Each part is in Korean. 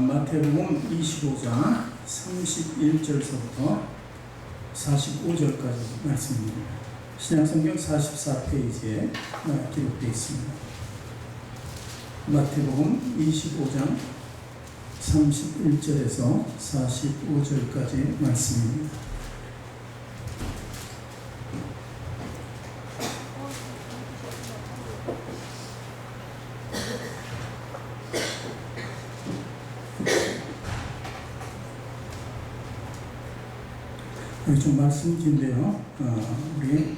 마태복음 25장 31절서부터 45절까지 말씀입니다. 신약성경 44페이지에 기록되어 있습니다. 마태복음 25장 31절에서 45절까지 말씀입니다. 좀 말씀 긴데요. 우리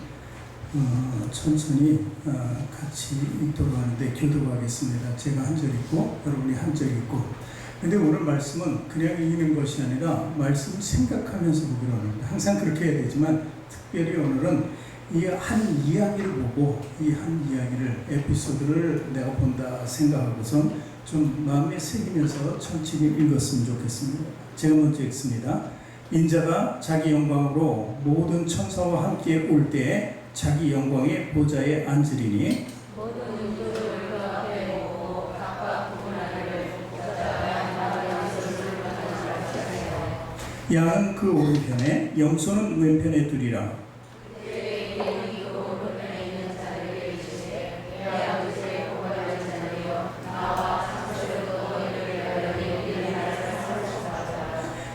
천천히 같이 읽도록 하는데 교도하겠습니다. 제가 한 절 읽고 여러분이 한 절 읽고. 근데 오늘 말씀은 그냥 읽는 것이 아니라 말씀을 생각하면서 보기로 합니다. 항상 그렇게 해야 되지만 특별히 오늘은 이 한 이야기를 보고 이 한 이야기를 에피소드를 내가 본다 생각하고선 좀 마음에 새기면서 천천히 읽었으면 좋겠습니다. 제가 먼저 읽습니다. 인자가 자기 영광으로 모든 천사와 함께 올 때에 자기 영광의 보좌에 앉으리니 모든 인들을 그 앞에 모으고 각각 구분하기를 양은 그 오른편에 염소는 왼편에 두리라. 그때에 이름이 그 오른편에 있는 자들에게 이르시되 내 아버지의 보좌를 찾으려 나와 상속으로 너희를 여기 있는 나라를 상속하자.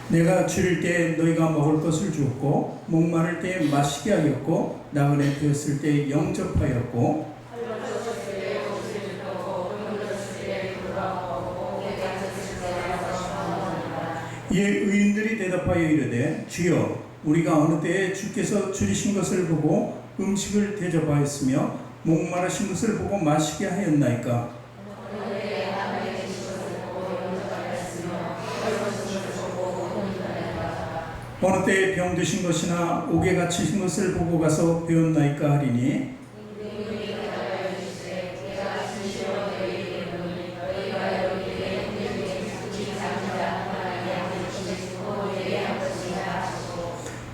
내가 줄일 때 너희가 먹을 것을 주었고 목마를 때 마시게 하였고 나그네 되었을 때 영접하였고 헐벗었을 때 옷을 주고 굶었을 때 돌아오고 내가 졌을 때 나서서 이에 의인들이 대답하여 이르되 주여 우리가 어느 때에 주께서 줄이신 것을 보고 음식을 대접하였으며 목마르신 것을 보고 마시게 하였나이까. 어느 때에 병드신 것이나 옥에 갇히신 것을 보고 가서 배웠나이까 하리니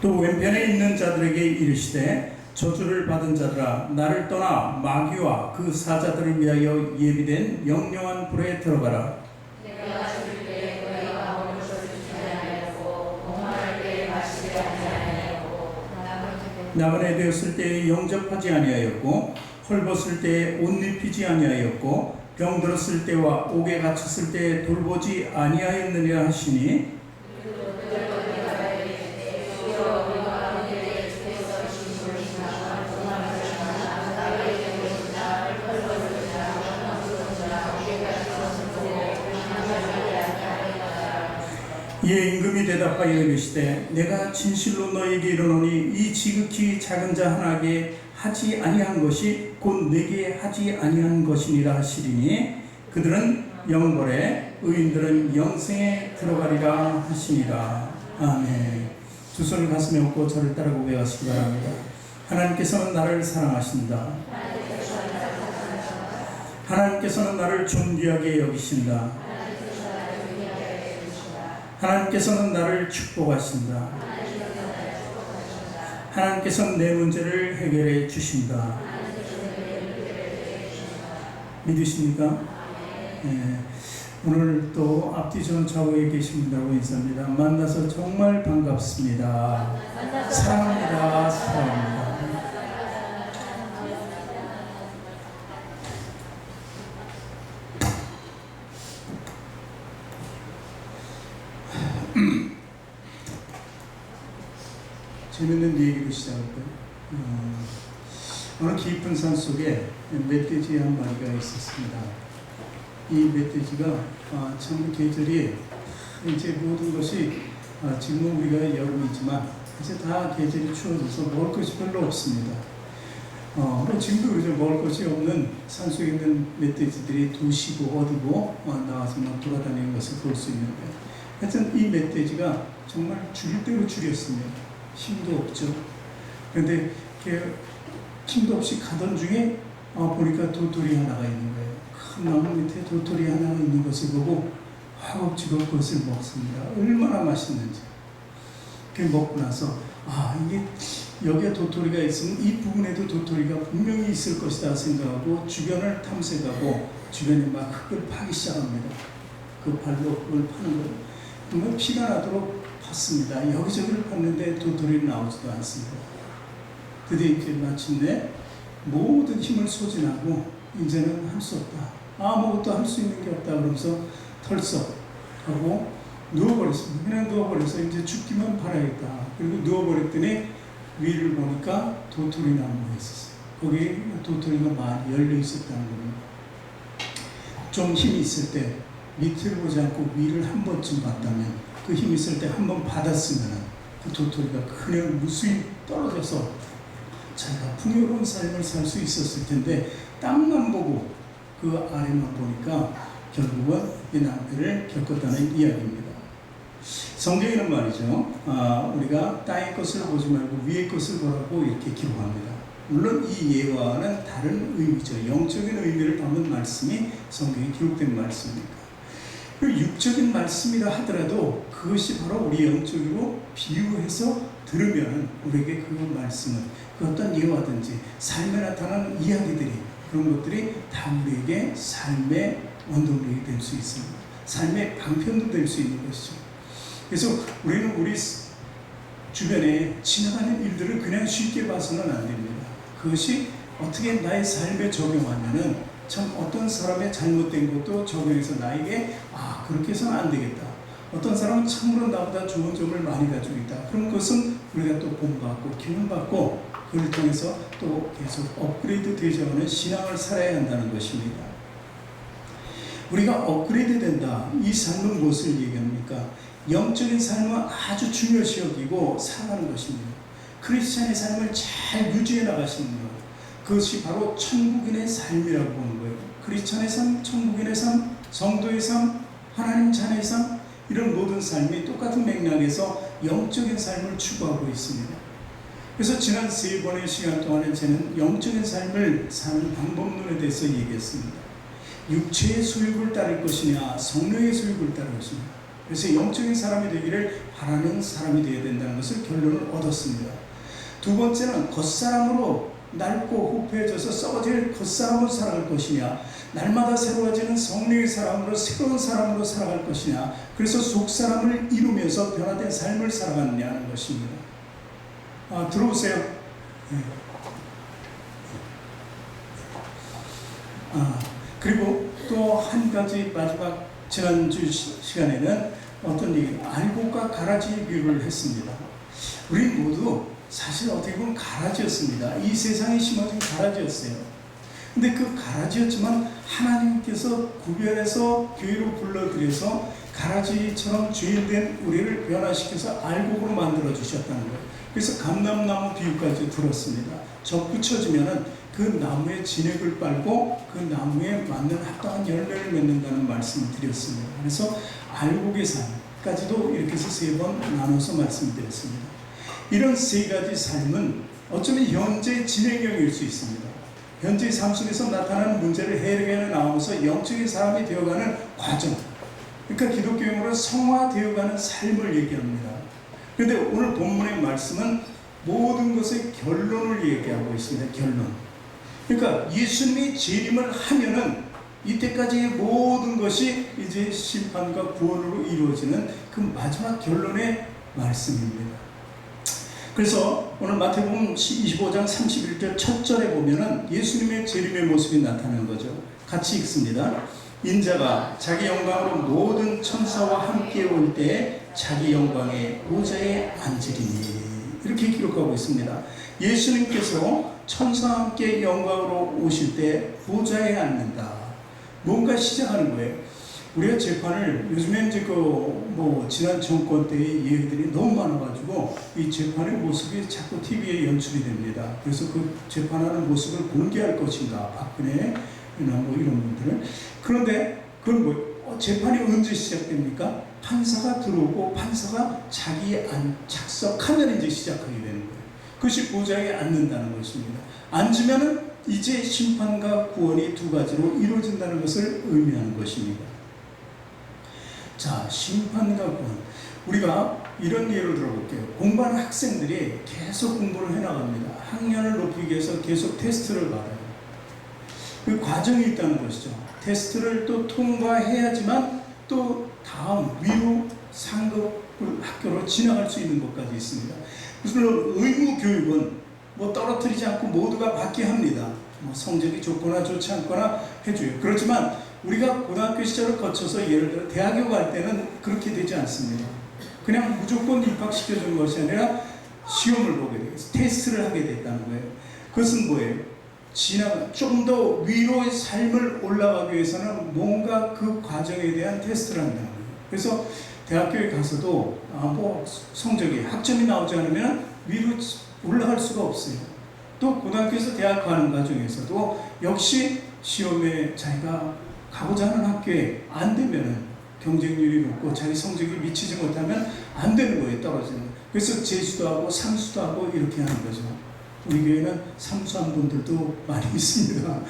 또 왼편에 있는 자들에게 이르시되 저주를 받은 자들아 나를 떠나 마귀와 그 사자들을 위하여 예비된 영영한 불에 들어가라. 나그네 되었을 때에 영접하지 아니하였고 헐벗을 때에 옷 입히지 아니하였고 병들었을 때와 옥에 갇혔을 때에 돌보지 아니하였느냐 하시니 이에 임금이 대답하여 이르시되 내가 진실로 너에게 이르노니 이 지극히 작은 자 하나에게 하지 아니한 것이 곧 내게 하지 아니한 것이니라 하시리니 그들은 영벌에 의인들은 영생에 들어가리라 하시니라. 아멘. 두 손을 가슴에 얹고 저를 따라 고백하시기 바랍니다. 하나님께서는 나를 사랑하신다. 하나님께서는 나를 존귀하게 여기신다. 하나님께서는 나를 축복하신다. 하나님께서는 내 문제를 해결해 주신다. 믿으십니까? 네. 오늘 또 앞뒤 전 좌우에 계신 분들하고 인사합니다. 만나서 정말 반갑습니다. 사랑합니다. 사랑합니다. 재밌는 얘기로 시작할까요? 어느 깊은 산 속에 멧돼지 한 마리가 있었습니다. 이 멧돼지가 참 계절이 이제 모든 것이 지금은 우리가 여름이지만 이제 다 계절이 추워져서 먹을 것이 별로 없습니다. 지금도 그러죠. 먹을 것이 없는 산 속에 있는 멧돼지들이 도시고 어디고 나와서 막 돌아다니는 것을 볼 수 있는데 하여튼 이 멧돼지가 정말 줄일 대로 줄였습니다. 힘도 없죠. 그런데 힘도 없이 가던 중에 보니까 도토리 하나가 있는 거예요. 큰 나무 밑에 도토리 하나가 있는 것을 보고 허겁지겁 그것을 먹습니다. 얼마나 맛있는지. 그 먹고 나서 이게 여기에 도토리가 있으면 이 부분에도 도토리가 분명히 있을 것이다 생각하고 주변을 탐색하고 주변에 막 흙을 파기 시작합니다. 그 발로 그걸 파는 걸 정말 피가 나도록 팠습니다. 여기저기를 팠는데 도토리는 나오지도 않습니다. 드디어 이제 마침내 모든 힘을 소진하고 이제는 할 수 없다. 아무것도 할 수 있는 게 없다. 그러면서 털썩 하고 누워버렸습니다. 그냥 누워버려서 이제 죽기만 바라겠다. 그리고 누워버렸더니 위를 보니까 도토리 나무가 있었어요. 거기에 도토리가 많이 열려 있었다는 겁니다. 좀 힘이 있을 때 밑을 보지 않고 위를 한 번쯤 봤다면, 그 힘이 있을 때 한 번 받았으면 그 도토리가 그냥 무수히 떨어져서 자기가 풍요로운 삶을 살 수 있었을 텐데, 땅만 보고 그 아래만 보니까 결국은 이 낭패를 겪었다는 이야기입니다. 성경에는 말이죠, 우리가 땅의 것을 보지 말고 위의 것을 보라고 이렇게 기록합니다. 물론 이 예화는 다른 의미죠. 영적인 의미를 담은 말씀이 성경에 기록된 말씀입니다. 그리고 육적인 말씀이라 하더라도 그것이 바로 우리 영적으로 비유해서 들으면 우리에게 그 말씀은 그 어떤 예화든지 삶에 나타나는 이야기들이, 그런 것들이 다 우리에게 삶의 원동력이 될 수 있습니다. 삶의 방편도 될 수 있는 것이죠. 그래서 우리는 우리 주변에 지나가는 일들을 그냥 쉽게 봐서는 안 됩니다. 그것이 어떻게 나의 삶에 적용하면은 참 어떤 사람의 잘못된 것도 적용해서 나에게 그렇게 해서는 안 되겠다. 어떤 사람은 참으로 나보다 좋은 점을 많이 가지고 있다. 그런 것은 우리가 또 본받고 기운받고 그걸 통해서 또 계속 업그레이드 되어가는 신앙을 살아야 한다는 것입니다. 우리가 업그레이드 된다. 이 삶은 무엇을 얘기합니까? 영적인 삶은 아주 중요시 여기고 살아가는 것입니다. 크리스찬의 삶을 잘 유지해 나가시는 것, 그것이 바로 천국인의 삶이라고 보는 거예요. 크리스찬의 삶, 천국인의 삶, 성도의 삶, 하나님 자녀의 삶, 이런 모든 삶이 똑같은 맥락에서 영적인 삶을 추구하고 있습니다. 그래서 지난 3번의 시간 동안에 저는 영적인 삶을 사는 방법론에 대해서 얘기했습니다. 육체의 소욕을 따를 것이냐, 성령의 소욕을 따를 것이냐. 그래서 영적인 사람이 되기를 바라는 사람이 되어야 된다는 것을 결론을 얻었습니다. 두 번째는 겉사람으로 낡고 후패해져서 썩어질 겉사람으로 살아갈 것이냐, 날마다 새로워지는 성령의 사람으로 새로운 사람으로 살아갈 것이냐, 그래서 속사람을 이루면서 변화된 삶을 살아가느냐는 것입니다. 들어오세요. 네. 그리고 또 한 가지 마지막 지난주 시간에는 어떤 얘기, 알곡과 가라지의 비유를 했습니다. 우리 모두 사실 어떻게 보면 가라지였습니다. 이 세상에 심어진 가라지였어요. 근데 그 가라지였지만 하나님께서 구별해서 교회로 불러들여서 가라지처럼 주인된 우리를 변화시켜서 알곡으로 만들어 주셨다는 거예요. 그래서 감람나무 비유까지 들었습니다. 접붙여지면은 그 나무의 진액을 빨고 그 나무에 맞는 합당한 열매를 맺는다는 말씀을 드렸습니다. 그래서 알곡의 삶까지도 이렇게 해서 3번 나눠서 말씀드렸습니다. 이런 3가지 삶은 어쩌면 현재 진행형일 수 있습니다. 현재 삶 속에서 나타나는 문제를 해결해 나오면서 영적인 사람이 되어가는 과정, 그러니까 기독교용으로 성화되어가는 삶을 얘기합니다. 그런데 오늘 본문의 말씀은 모든 것의 결론을 얘기하고 있습니다. 결론. 그러니까 예수님이 재림을 하면은 이때까지의 모든 것이 이제 심판과 구원으로 이루어지는 그 마지막 결론의 말씀입니다. 그래서 오늘 마태복음 25장 31절 첫 절에 보면은 예수님의 재림의 모습이 나타나는 거죠. 같이 읽습니다. 인자가 자기 영광으로 모든 천사와 함께 올 때 자기 영광의 보좌에 앉으리니, 이렇게 기록하고 있습니다. 예수님께서 천사와 함께 영광으로 오실 때 보좌에 앉는다. 뭔가 시작하는 거예요. 우리가 재판을 요즘엔 이제 지난 정권 때의 얘기들이 너무 많아가지고 이 재판의 모습이 자꾸 TV에 연출이 됩니다. 그래서 그 재판하는 모습을 공개할 것인가, 박근혜나 이런 분들은. 그런데 그건 재판이 언제 시작됩니까? 판사가 들어오고 판사가 자기의 착석하면 이제 시작하게 되는 거예요. 그것이 보좌에 앉는다는 것입니다. 앉으면은 이제 심판과 구원이 2가지로 이루어진다는 것을 의미하는 것입니다. 자, 심판과 구원. 우리가 이런 예를 들어볼게요. 공부하는 학생들이 계속 공부를 해나갑니다. 학년을 높이기 위해서 계속 테스트를 받아요. 그 과정이 있다는 것이죠. 테스트를 또 통과해야지만 또 다음 위로 상급 학교로 지나갈 수 있는 것까지 있습니다. 물론 의무 교육은 뭐 떨어뜨리지 않고 모두가 받게 합니다. 뭐 성적이 좋거나 좋지 않거나 해줘요. 그렇지만 우리가 고등학교 시절을 거쳐서 예를 들어 대학교 갈 때는 그렇게 되지 않습니다. 그냥 무조건 입학시켜주는 것이 아니라 시험을 보게 돼요. 테스트를 하게 됐다는 거예요. 그것은 뭐예요? 좀 더 위로의 삶을 올라가기 위해서는 뭔가 그 과정에 대한 테스트를 한다는 거예요. 그래서 대학교에 가서도 뭐 성적이 학점이 나오지 않으면 위로 올라갈 수가 없어요. 또 고등학교에서 대학 가는 과정에서도 역시 시험에 자기가 가고자 하는 학교에 안 되면은 경쟁률이 높고 자기 성적이 미치지 못하면 안 되는 거예요. 떨어지는. 그래서 재수도 하고 삼수도 하고 이렇게 하는 거죠. 우리 교회는 삼수한 분들도 많이 있습니다.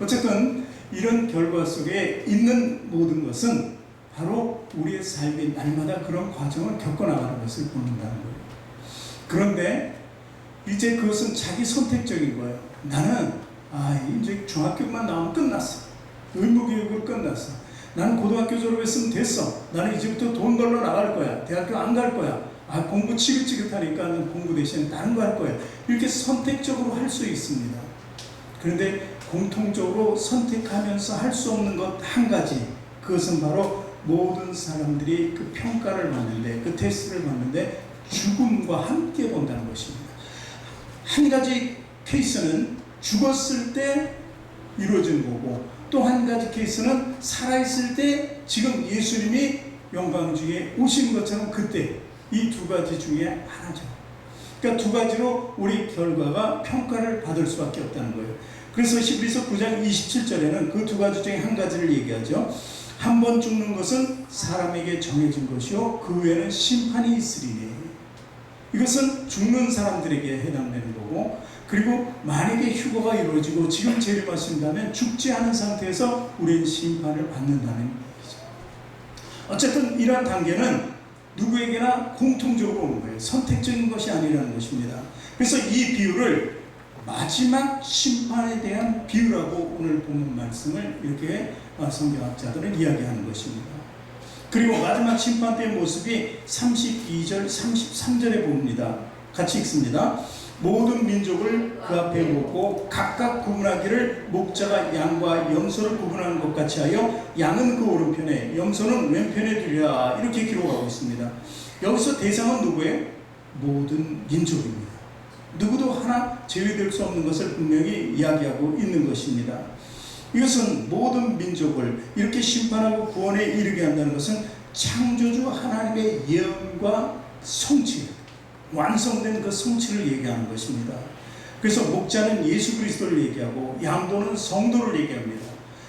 어쨌든 이런 결과 속에 있는 모든 것은 바로 우리의 삶이 날마다 그런 과정을 겪어나가는 것을 보는다는 거예요. 그런데 이제 그것은 자기 선택적인 거예요. 나는 이제 중학교만 나오면 끝났어. 의무교육을 끝났어. 나는 고등학교 졸업했으면 됐어. 나는 이제부터 돈 벌러 나갈 거야. 대학교 안 갈 거야. 공부 지긋지긋하니까 공부 대신 다른 거 할 거야. 이렇게 선택적으로 할 수 있습니다. 그런데 공통적으로 선택하면서 할 수 없는 것 한 가지, 그것은 바로 모든 사람들이 그 평가를 받는데, 그 테스트를 받는데 죽음과 함께 본다는 것입니다. 한 가지 케이스는 죽었을 때 이루어진 거고, 또 한 가지 케이스는 살아있을 때 지금 예수님이 영광 중에 오신 것처럼 그때, 이 두 가지 중에 하나죠. 그러니까 두 가지로 우리 결과가 평가를 받을 수밖에 없다는 거예요. 그래서 히브리서 9장 27절에는 그 두 가지 중에 한 가지를 얘기하죠. 한 번 죽는 것은 사람에게 정해진 것이요 그 후에는 심판이 있으리니. 이것은 죽는 사람들에게 해당되는 거고, 그리고 만약에 휴거가 이루어지고 지금 재림하신다면 죽지 않은 상태에서 우리는 심판을 받는다는 얘기죠. 어쨌든 이러한 단계는 누구에게나 공통적으로 오는 거예요. 선택적인 것이 아니라는 것입니다. 그래서 이 비유를 마지막 심판에 대한 비유라고 오늘 본문 말씀을 이렇게 성경학자들은 이야기하는 것입니다. 그리고 마지막 심판 때의 모습이 32절, 33절에 봅니다. 같이 읽습니다. 모든 민족을 그 앞에 모으고 각각 구분하기를 목자가 양과 염소를 구분하는 것 같이 하여 양은 그 오른편에 염소는 왼편에 두리라, 이렇게 기록하고 있습니다. 여기서 대상은 누구예요? 모든 민족입니다. 누구도 하나 제외될 수 없는 것을 분명히 이야기하고 있는 것입니다. 이것은 모든 민족을 이렇게 심판하고 구원에 이르게 한다는 것은 창조주 하나님의 예언과 성취, 완성된 그 성취를 얘기하는 것입니다. 그래서 목자는 예수 그리스도를 얘기하고 양도는 성도를 얘기합니다.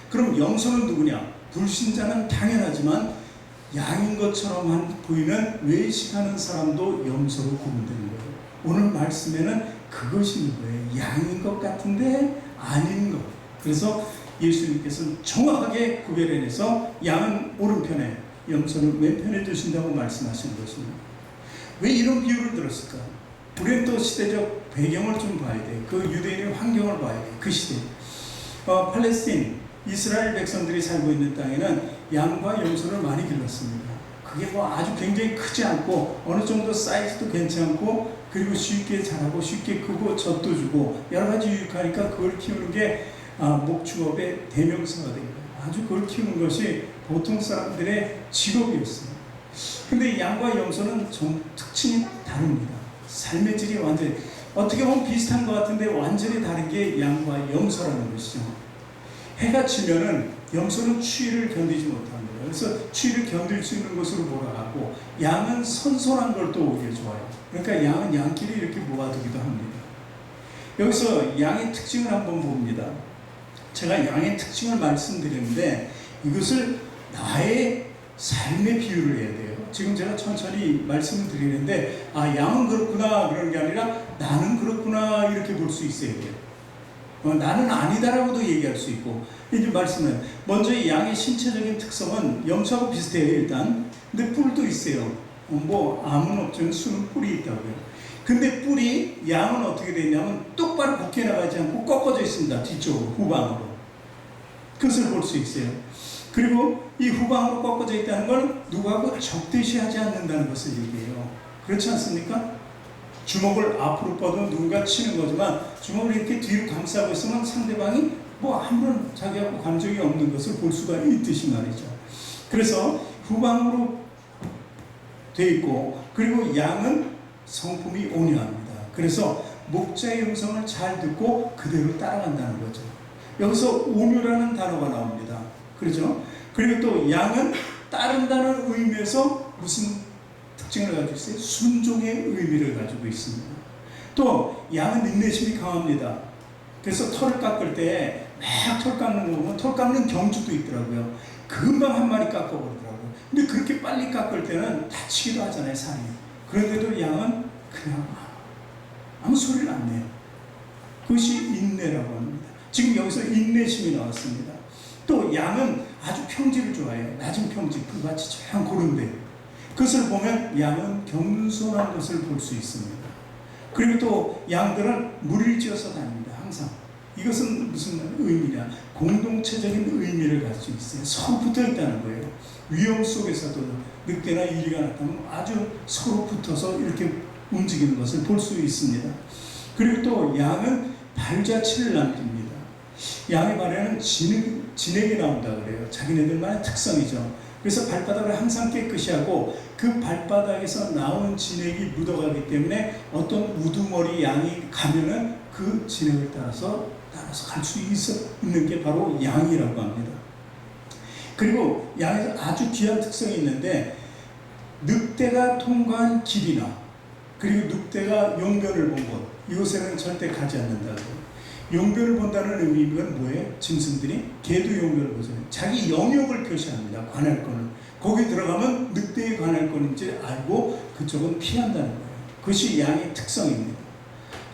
그럼 염소는 누구냐? 불신자는 당연하지만 양인 것처럼 보이는 외식하는 사람도 염소로 구분되는 거예요. 오늘 말씀에는 그것이 있는 거예요. 양인 것 같은데 아닌 것. 그래서 예수님께서는 정확하게 구별해내서 양은 오른편에 염소는 왼편에 두신다고 말씀하신 것입니다. 왜 이런 비유를 들었을까? 우리는 또 시대적 배경을 좀 봐야 돼. 그 유대인의 환경을 봐야 돼. 그 시대. 팔레스틴, 이스라엘 백성들이 살고 있는 땅에는 양과 염소를 많이 길렀습니다. 그게 뭐 아주 굉장히 크지 않고 어느 정도 사이즈도 괜찮고 그리고 쉽게 자라고 쉽게 크고 젖도 주고 여러 가지 유익하니까 그걸 키우는 게 목축업의 대명사가 된 거예요. 아주 그걸 키우는 것이 보통 사람들의 직업이었어요. 근데 양과 염소는 좀 특징이 다릅니다. 삶의 질이 완전히 어떻게 보면 비슷한 것 같은데 완전히 다른 게 양과 염소라는 것이죠. 해가 지면은 염소는 추위를 견디지 못합니다. 그래서 추위를 견딜 수 있는 곳으로 몰아가고 양은 선선한 걸 또 오히려 좋아해요. 그러니까 양은 양끼리 이렇게 모아두기도 합니다. 여기서 양의 특징을 한번 봅니다. 제가 양의 특징을 말씀드리는데 이것을 나의 삶의 비유를 해야 돼요. 지금 제가 천천히 말씀을 드리는데 양은 그렇구나 그런 게 아니라 나는 그렇구나 이렇게 볼 수 있어야 돼요. 나는 아니다라고도 얘기할 수 있고. 이제 말씀은 먼저 이 양의 신체적인 특성은 염소하고 비슷해요. 일단 근데 뿔도 있어요. 뭐 암은 없지만 수는 뿔이 있다고요. 근데 뿔이 양은 어떻게 되냐면 똑바로 벗겨나가지 않고 꺾어져 있습니다. 뒤쪽으로 후방으로. 그것을 볼 수 있어요. 그리고 이 후방으로 꺾어져 있다는 걸 누구하고 적대시하지 않는다는 것을 얘기해요. 그렇지 않습니까? 주먹을 앞으로 뻗어 누군가 치는 거지만 주먹을 이렇게 뒤로 감싸고 있으면 상대방이 뭐 아무런 자기하고 감정이 없는 것을 볼 수가 있듯이 말이죠. 그래서 후방으로 돼 있고, 그리고 양은 성품이 온유합니다. 그래서 목자의 음성을 잘 듣고 그대로 따라간다는 거죠. 여기서 온유라는 단어가 나옵니다. 그렇죠? 그리고 또 양은 따른다는 의미에서 무슨 특징을 가지고 있어요? 순종의 의미를 가지고 있습니다. 또 양은 인내심이 강합니다. 그래서 털을 깎을 때 막 털 깎는 거 보면 털 깎는 경주도 있더라고요. 금방 한 마리 깎아버리더라고요. 근데 그렇게 빨리 깎을 때는 다치기도 하잖아요, 살이. 그런데도 양은 그냥 아무 소리를 안 내요. 그것이 인내라고 합니다. 지금 여기서 인내심이 나왔습니다. 또 양은 아주 평지를 좋아해요. 낮은 평지, 그같이 조용 고른데 그것을 보면 양은 겸손한 것을 볼 수 있습니다. 그리고 또 양들은 무리를 지어서 다닙니다. 항상. 이것은 무슨 의미냐? 공동체적인 의미를 가지고 있어요. 서로 붙어 있다는 거예요. 위험 속에서도 늑대나 이리가 나타나면 아주 서로 붙어서 이렇게 움직이는 것을 볼 수 있습니다. 그리고 또 양은 발자취를 남깁니다. 양의 발에는 진액이 나온다 그래요. 자기네들만의 특성이죠. 그래서 발바닥을 항상 깨끗이 하고 그 발바닥에서 나온 진액이 묻어가기 때문에 어떤 우두머리 양이 가면은 그 진액을 따라서 갈 수 있는 게 바로 양이라고 합니다. 그리고 양에서 아주 귀한 특성이 있는데 늑대가 통과한 길이나 그리고 늑대가 용변을 본 곳, 이곳에는 절대 가지 않는다고. 용변을 본다는 의미는 뭐예요? 짐승들이 개도 용변을 보잖아요. 자기 영역을 표시합니다. 관할권을. 거기 들어가면 늑대의 관할권인지 알고 그쪽은 피한다는 거예요. 그것이 양의 특성입니다.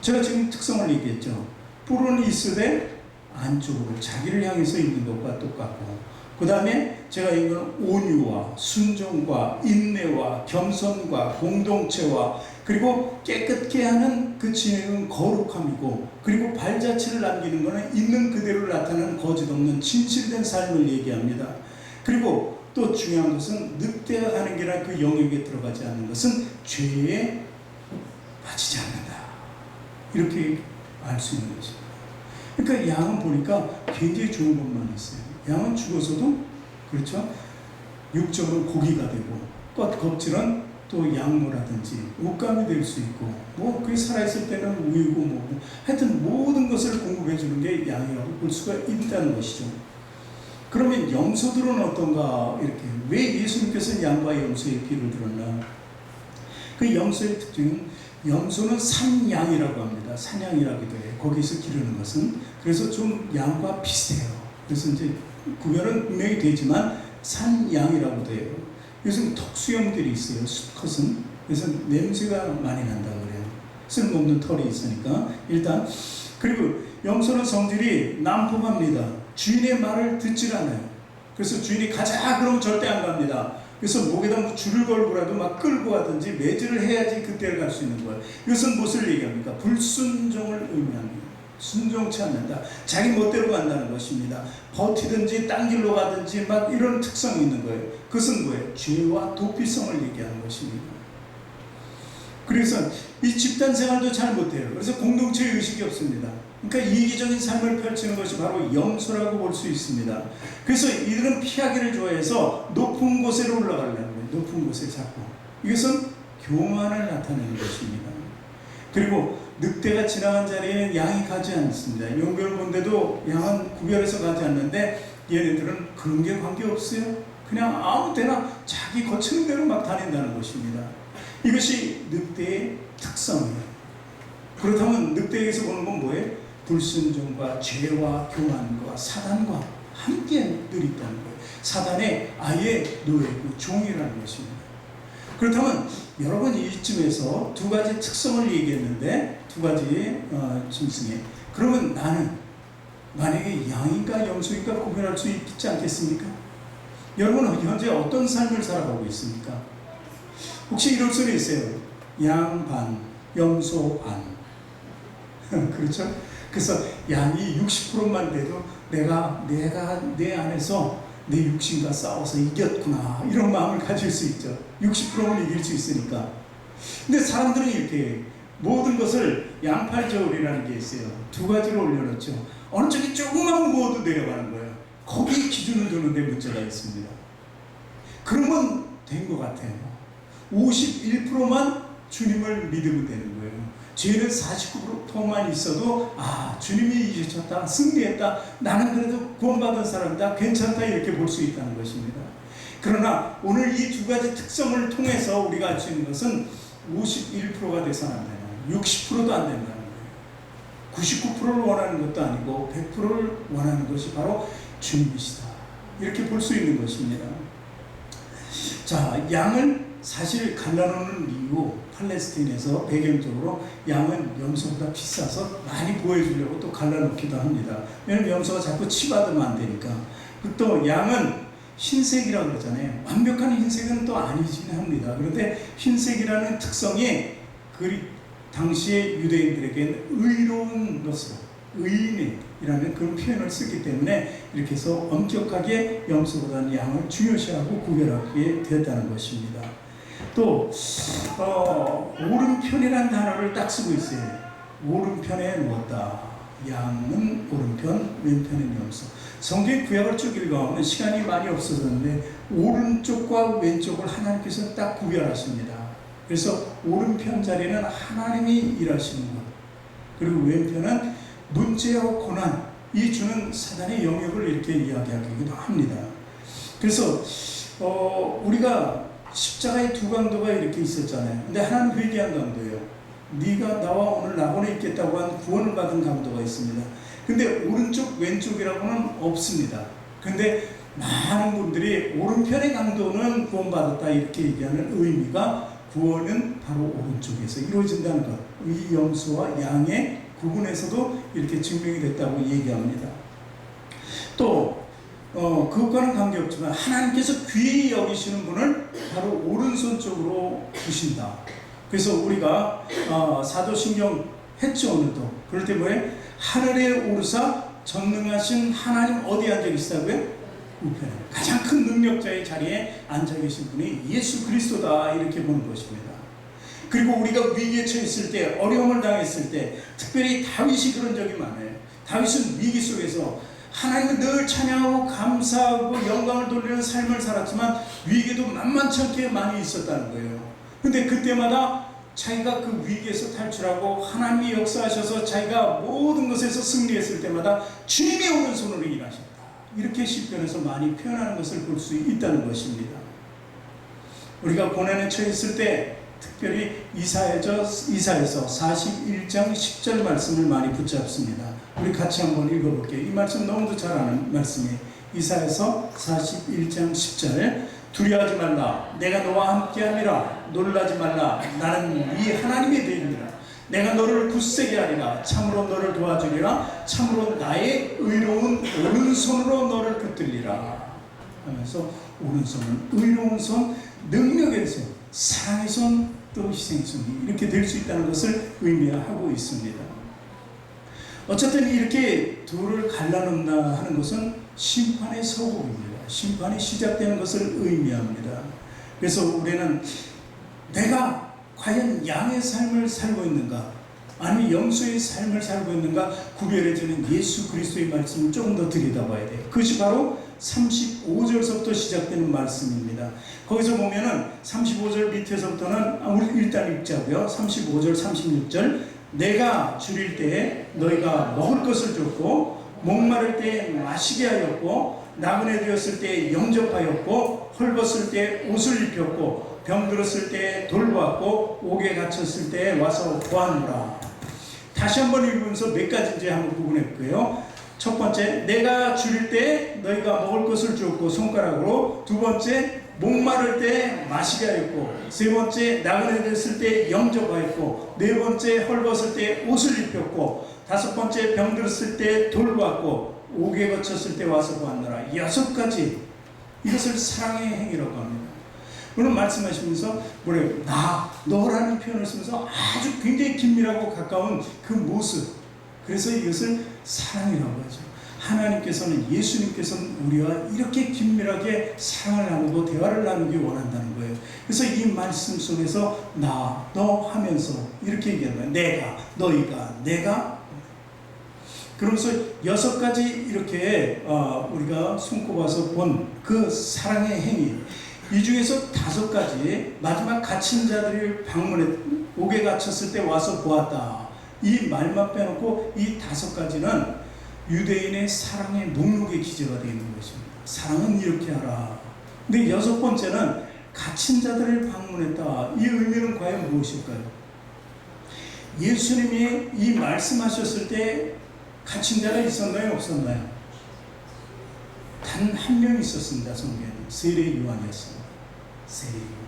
제가 지금 특성을 얘기했죠. 뿔은 있으되 안쪽으로 자기를 향해서 있는 것과 똑같고, 그 다음에 제가 이건 온유와 순종과 인내와 겸손과 공동체와 그리고 깨끗게 하는 그 진행은 거룩함이고, 그리고 발자취를 남기는 것은 있는 그대로 나타나는 거짓 없는 진실된 삶을 얘기합니다. 그리고 또 중요한 것은 늑대가 가는 길이나 그 영역에 들어가지 않는 것은 죄에 빠지지 않는다. 이렇게 알 수 있는 것입니다. 그러니까 양은 보니까 굉장히 좋은 것만 있어요. 양은 죽어서도 그렇죠. 육적으로 고기가 되고 껏 껍질은 또 양모라든지 옷감이 될 수 있고 뭐 그게 살아있을 때는 우유고 뭐고 하여튼 모든 것을 공급해 주는 게 양이라고 볼 수가 있다는 것이죠. 그러면 염소들은 어떤가? 이렇게 왜 예수님께서 양과 염소의 비를 들었나? 그 염소의 특징은 염소는 산양이라고 합니다. 산양이라기도 해요. 거기서 기르는 것은. 그래서 좀 양과 비슷해요. 그래서 이제 구별은 분명히 되지만 산양이라고도 해요. 요즘 턱수염들이 있어요. 수컷은. 그래서 냄새가 많이 난다고 그래요. 쓸모없는 털이 있으니까. 일단 그리고 염소는 성질이 난폭합니다. 주인의 말을 듣질 않아요. 그래서 주인이 가자 그러면 절대 안 갑니다. 그래서 목에다 뭐 줄을 걸고라도 막 끌고 가든지 매질을 해야지 그때를 갈 수 있는 거예요. 이것은 무엇을 얘기합니까? 불순종을 의미합니다. 순종치 않는다. 자기 멋대로 간다는 것입니다. 버티든지 딴 길로 가든지 막 이런 특성이 있는 거예요. 그것은 뭐예요? 죄와 도피성을 얘기하는 것입니다. 그래서 이 집단 생활도 잘 못해요. 그래서 공동체 의식이 없습니다. 그러니까 이기적인 삶을 펼치는 것이 바로 염소라고 볼 수 있습니다. 그래서 이들은 피하기를 좋아해서 높은 곳에 올라가려고 해요. 높은 곳에 자꾸. 이것은 교만을 나타내는 것입니다. 그리고 늑대가 지나간 자리에는 양이 가지 않습니다. 용변을 본데도 양은 구별해서 가지 않는데 얘네들은 그런 게 관계없어요. 그냥 아무 때나 자기 거치는 대로 막 다닌다는 것입니다. 이것이 늑대의 특성이에요. 그렇다면 늑대에게서 보는 건 뭐예요? 불순종과 죄와 교만과 사단과 함께 늘 있다는 거예요. 사단의 아예 노예고 종이라는 것입니다. 그렇다면 여러분 이쯤에서 두 가지 특성을 얘기했는데 두 가지 짐승에 그러면 나는 만약에 양인가 염소인가 구별할 수 있지 않겠습니까? 여러분은 현재 어떤 삶을 살아가고 있습니까? 혹시 이럴 수는 있어요. 양 반, 염소 반. 그렇죠? 그래서 양이 60%만 돼도 내가 내 안에서 내 육신과 싸워서 이겼구나 이런 마음을 가질 수 있죠. 60%는 이길 수 있으니까. 근데 사람들은 이렇게 모든 것을 양팔저울이라는 게 있어요. 두 가지로 올려놓죠. 어느 쪽이 조금만 무거워도 내려가는 거예요. 거기에 기준을 두는데 문제가 있습니다. 그러면 된 것 같아요. 51%만 주님을 믿으면 되는 거예요. 죄는 49%만 있어도 주님이 이기셨다, 승리했다, 나는 그래도 구원받은 사람이다, 괜찮다 이렇게 볼 수 있다는 것입니다. 그러나 오늘 이 두 가지 특성을 통해서 우리가 알 수 있는 것은 51%가 돼서는 안 되는, 60%도 안 된다는 거예요. 99%를 원하는 것도 아니고 100%를 원하는 것이 바로 주님이시다, 이렇게 볼 수 있는 것입니다. 자, 양을 사실 갈라놓는 이유, 팔레스타인에서 배경적으로 양은 염소보다 비싸서 많이 보여주려고 또 갈라놓기도 합니다. 왜냐하면 염소가 자꾸 치받으면 안 되니까. 또 양은 흰색이라고 그러잖아요. 완벽한 흰색은 또 아니긴 합니다. 그런데 흰색이라는 특성이 그 당시의 유대인들에게는 의로운 것으로, 의인이라는 그런 표현을 쓰기 때문에 이렇게 해서 엄격하게 염소보다는 양을 중요시하고 구별하게 되었다는 것입니다. 또 오른편이라는 단어를 딱 쓰고 있어요. 오른편에 누웠다. 양은 오른편, 왼편은 염소. 성경 구약을 쭉 읽어보면 시간이 많이 없어졌는데 오른쪽과 왼쪽을 하나님께서 딱 구별하십니다. 그래서 오른편 자리는 하나님이 일하시는 것, 그리고 왼편은 문제와 고난, 이 주는 사단의 영역을 이렇게 이야기하기도 합니다. 그래서 우리가 십자가의 두 강도가 이렇게 있었잖아요. 근데 하나님 회개한 강도예요. 네가 나와 오늘 낙원에 있겠다고 한 구원을 받은 강도가 있습니다. 근데 오른쪽 왼쪽이라고는 없습니다. 근데 많은 분들이 오른편의 강도는 구원받았다 이렇게 얘기하는 의미가, 구원은 바로 오른쪽에서 이루어진다는 것, 이 염소와 양의 구분에서도 이렇게 증명이 됐다고 얘기합니다. 또 그것과는 관계없지만 하나님께서 귀히 여기시는 분을 바로 오른손 쪽으로 두신다. 그래서 우리가 사도신경 했죠, 오늘도. 그럴 때 뭐예요? 하늘에 오르사 전능하신 하나님 어디에 앉아 계시다고요? 우편에. 가장 큰 능력자의 자리에 앉아 계신 분이 예수 그리스도다, 이렇게 보는 것입니다. 그리고 우리가 위기에 처했을 때, 어려움을 당했을 때, 특별히 다윗이 그런 적이 많아요. 다윗은 위기 속에서 하나님을 늘 찬양하고 감사하고 영광을 돌리는 삶을 살았지만 위기도 만만치 않게 많이 있었다는 거예요. 근데 그때마다 자기가 그 위기에서 탈출하고 하나님이 역사하셔서 자기가 모든 것에서 승리했을 때마다 주님의 오른손으로 일하셨다, 이렇게 시편에서 많이 표현하는 것을 볼 수 있다는 것입니다. 우리가 고난에 처했을 때 특별히 이사야서 41장 10절 말씀을 많이 붙잡습니다. 우리 같이 한번 읽어볼게요. 이 말씀 너무도 잘 아는 말씀이에요. 이사야서 41장 10절. 두려워하지 말라, 내가 너와 함께함이라. 놀라지 말라, 나는 네 하나님이 되리라. 내가 너를 굳세게 하리라. 참으로 너를 도와주리라. 참으로 나의 의로운 오른손으로 너를 붙들리라 하면서, 오른손은 의로운 손, 능력의 손, 사랑의 손, 또 희생의 손이 이렇게 될 수 있다는 것을 의미하고 있습니다. 어쨌든 이렇게 둘을 갈라놓는다 하는 것은 심판의 서곡입니다. 심판이 시작되는 것을 의미합니다. 그래서 우리는 내가 과연 양의 삶을 살고 있는가, 아니면 염소의 삶을 살고 있는가 구별해주는 예수 그리스도의 말씀을 조금 더 들여다봐야 돼요. 그것이 바로 35절서부터 시작되는 말씀입니다. 거기서 보면은 35절 밑에서부터는 우리 일단 읽자고요. 35절 36절. 내가 줄일 때에 너희가 먹을 것을 줬고, 목마를 때에 마시게 하였고, 나그네 되었을 때에 영접하였고, 헐벗을 때에 옷을 입혔고, 병들었을 때에 돌보았고, 옥에 갇혔을 때에 와서 보았노라. 다시 한번 읽으면서 몇 가지인지 한번 구분했고요. 첫 번째, 내가 줄일 때 너희가 먹을 것을 주었고 손가락으로. 두 번째, 목마를 때 마시게 하였고. 세 번째, 나그네 됐을 때 영접하였고. 네 번째, 헐벗을 때 옷을 입혔고. 다섯 번째, 병들었을 때 돌보았고. 옥에 갇혔을 때 와서 보았노라. 6가지, 이것을 사랑의 행위라고 합니다. 오늘 말씀하시면서 뭐래요? 너라는 표현을 쓰면서 아주 굉장히 긴밀하고 가까운 그 모습, 그래서 이것을 사랑이라고 하죠. 하나님께서는, 예수님께서는 우리와 이렇게 긴밀하게 사랑을 나누고 대화를 나누기 원한다는 거예요. 그래서 이 말씀 속에서 나, 너 하면서 이렇게 얘기하는 거예요. 내가, 너희가, 내가. 그러면서 6가지 이렇게 우리가 손꼽아서 본 그 사랑의 행위, 이 중에서 5가지, 마지막 갇힌 자들을 방문해 옥에 갇혔을 때 와서 보았다, 이 말만 빼놓고 이 5가지는 유대인의 사랑의 목록의 기재가 되어 있는 것입니다. 사랑은 이렇게 하라. 근데 6번째는 갇힌 자들을 방문했다. 이 의미는 과연 무엇일까요? 예수님이 이 말씀하셨을 때 갇힌 자가 있었나요? 없었나요? 단 한 명 있었습니다. 성경에는 세례 요한이었습니다. 세례 요한.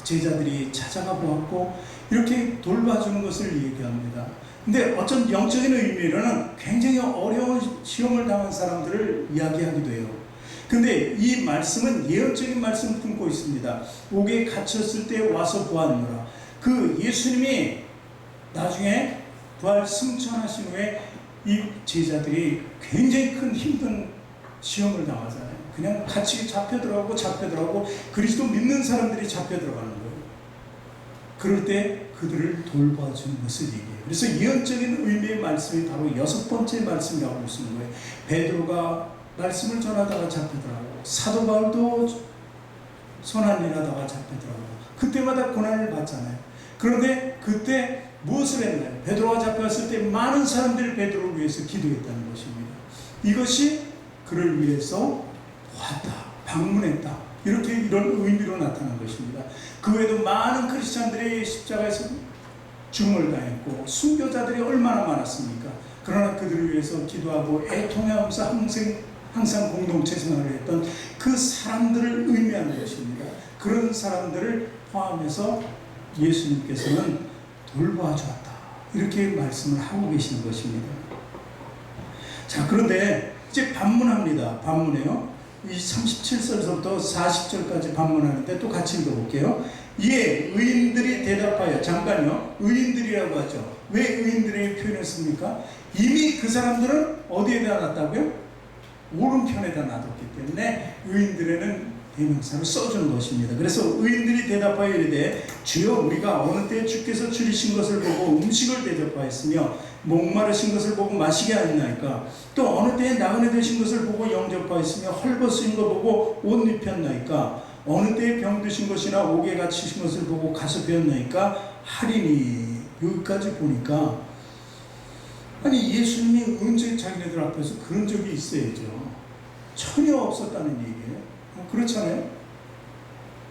제자들이 찾아가 보았고 이렇게 돌봐주는 것을 얘기합니다. 근데 어떤 영적인 의미로는 굉장히 어려운 시험을 당한 사람들을 이야기하기도 해요. 근데 이 말씀은 예언적인 말씀을 품고 있습니다. 옥에 갇혔을 때 와서 보았노라. 그 예수님이 나중에 부활 승천하신 후에 이 제자들이 굉장히 큰 힘든 시험을 당하잖아요. 그냥 같이 잡혀 들어가고 그리스도 믿는 사람들이 잡혀 들어가는 거예요. 그럴 때 그들을 돌봐주는 것을 얘기해요. 그래서 예언적인 의미의 말씀이 바로 6번째 말씀이라고 쓰는 거예요. 베드로가 말씀을 전하다가 잡혀들어가고, 사도 바울도 선한일하다가 잡혀들어가고, 그때마다 고난을 받잖아요. 그런데 그때 무엇을 했나요? 베드로가 잡혔을 때 많은 사람들이 베드로를 위해서 기도했다는 것입니다. 이것이 그를 위해서 왔다, 방문했다, 이렇게 이런 의미로 나타난 것입니다. 그 외에도 많은 크리스찬들이 십자가에서 죽음을 당했고 순교자들이 얼마나 많았습니까? 그러나 그들을 위해서 기도하고 애통하면서 항상 공동체 생활을 했던 그 사람들을 의미하는 것입니다. 그런 사람들을 포함해서 예수님께서는 돌봐주었다, 이렇게 말씀을 하고 계시는 것입니다. 자, 그런데 이제 반문합니다. 반문해요. 이 37절부터 40절까지 반문하는데 또 같이 읽어볼게요. 이에 의인들이 대답하여, 잠깐요, 의인들이라고 하죠. 왜 의인들의 표현했습니까? 이미 그 사람들은 어디에다 놨다고요? 오른편에다 놔뒀기 때문에 의인들에는 대명사를 써주는 것입니다. 그래서 의인들이 대답하여 이르되 주여, 우리가 어느 때 주께서 줄이신 것을 보고 음식을 대접하였으며 목마르신 것을 보고 마시게 하였나이까? 또 어느 때에 나그네 되신 것을 보고 영접하였으며 헐벗으신 것 보고 옷 입혔나이까? 어느 때에 병드신 것이나 옥에 갇히신 것을 보고 가서 하리니. 여기까지 보니까, 아니, 예수님이 언제 자기네들 앞에서 그런 적이 있어야죠. 전혀 없었다는 얘기예요. 그렇잖아요.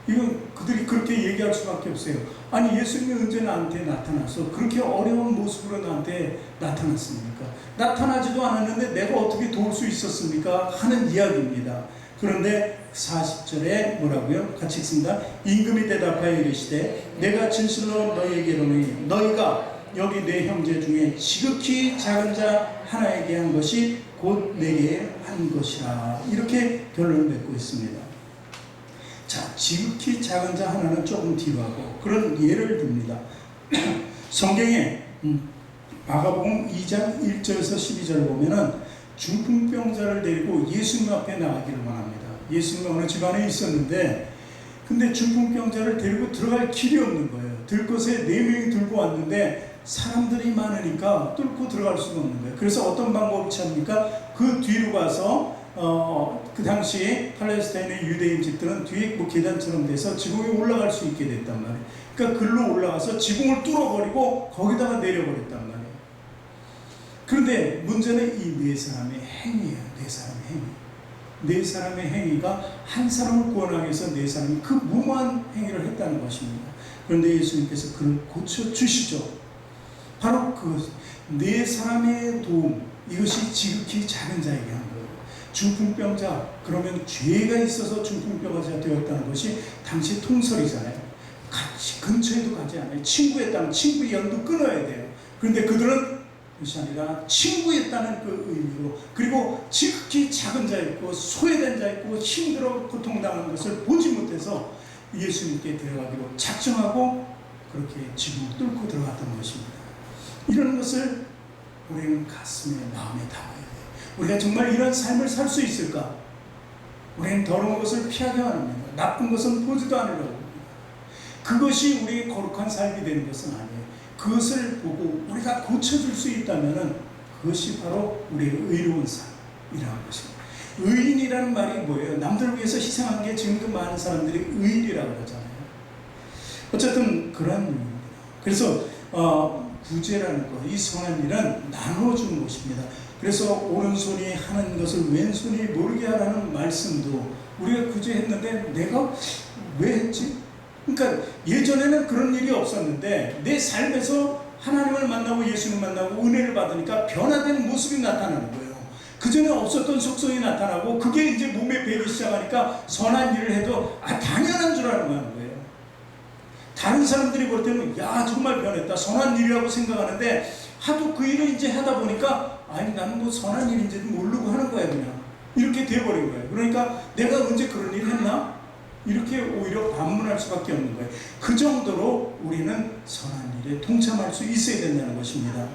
이건 그들이 그렇게 얘기할 수밖에 없어요. 아니, 예수님이 언제 나한테 나타나서 그렇게 어려운 모습으로 나한테 나타났습니까? 나타나지도 않았는데 내가 어떻게 도울 수 있었습니까? 하는 이야기입니다. 그런데 40절에 뭐라고요? 같이 읽습니다. 임금이 대답하여 이르시되 내가 진실로 너희에게 이르노니 너희가 여기 내 형제 중에 지극히 작은 자 하나에게 한 것이 곧 내게 한 것이라. 이렇게 결론을 맺고 있습니다. 자, 지극히 작은 자 하나는 조금 뒤로 하고 그런 예를 듭니다. 성경에 마가복음 2장 1절에서 12절 보면은 중풍병자를 데리고 예수님 앞에 나가기를 원합니다. 예수님은 어느 집안에 있었는데, 근데 중풍병자를 데리고 들어갈 길이 없는 거예요. 들것에 4명이 들고 왔는데 사람들이 많으니까 뚫고 들어갈 수가 없는 거예요. 그래서 어떤 방법을 취합니까? 그 뒤로 가서 그 당시에 팔레스타인의 유대인 집들은 뒤에 뭐 계단처럼 돼서 지붕에 올라갈 수 있게 됐단 말이에요. 그러니까 글로 올라가서 지붕을 뚫어버리고 거기다가 내려버렸단 말이에요. 그런데 문제는 이 4사람의 행위예요. 4사람의 행위. 4사람의 행위가 한 사람을 구원하기 위해서 4사람이 그 무모한 행위를 했다는 것입니다. 그런데 예수님께서 그를 고쳐주시죠. 바로 그 4사람의 도움, 이것이 지극히 작은 자에게 한 거예요. 중풍병자, 그러면 죄가 있어서 중풍병자가 되었다는 것이 당시 통설이잖아요. 같이 근처에도 가지 않아요. 친구였다면 친구의 연도 끊어야 돼요. 그런데 그들은 그것이 아니라 친구였다는 그 의미로, 그리고 지극히 작은 자였고 소외된 자였고 힘들어 고통당하는 것을 보지 못해서 예수님께 데려가기로 작정하고 그렇게 지붕을 뚫고 들어갔던 것입니다. 이런 것을 우리는 가슴에, 마음에 담아야 돼요. 우리가 정말 이런 삶을 살 수 있을까? 우리는 더러운 것을 피하게 합니다. 나쁜 것은 보지도 않으려고 합니다. 그것이 우리의 거룩한 삶이 되는 것은 아니에요. 그것을 보고 우리가 고쳐줄 수 있다면 그것이 바로 우리의 의로운 삶이라는 것입니다. 의인이라는 말이 뭐예요? 남들을 위해서 희생한 게 지금도 많은 사람들이 의인이라고 하잖아요. 어쨌든 그런 의미입니다. 그래서 구제라는 것, 이 선한 일은 나눠주는 것입니다. 그래서 오른손이 하는 것을 왼손이 모르게 하라는 말씀도 우리가 구제했는데 내가 왜 했지? 그러니까 예전에는 그런 일이 없었는데 내 삶에서 하나님을 만나고 예수님 만나고 은혜를 받으니까 변화된 모습이 나타나는 거예요. 그전에 없었던 속성이 나타나고 그게 이제 몸에 배기 시작하니까 선한 일을 해도 당연한 줄 알고 하는 거예요. 다른 사람들이 볼 때는 야 정말 변했다 선한 일이라고 생각하는데 하도 그 일을 이제 하다 보니까 아니 나는 뭐 선한 일인지도 모르고 하는 거야 그냥 이렇게 돼버린 거예요. 그러니까 내가 언제 그런 일을 했나? 이렇게 오히려 반문할 수밖에 없는 거예요. 그 정도로 우리는 선한 일에 동참할 수 있어야 된다는 것입니다.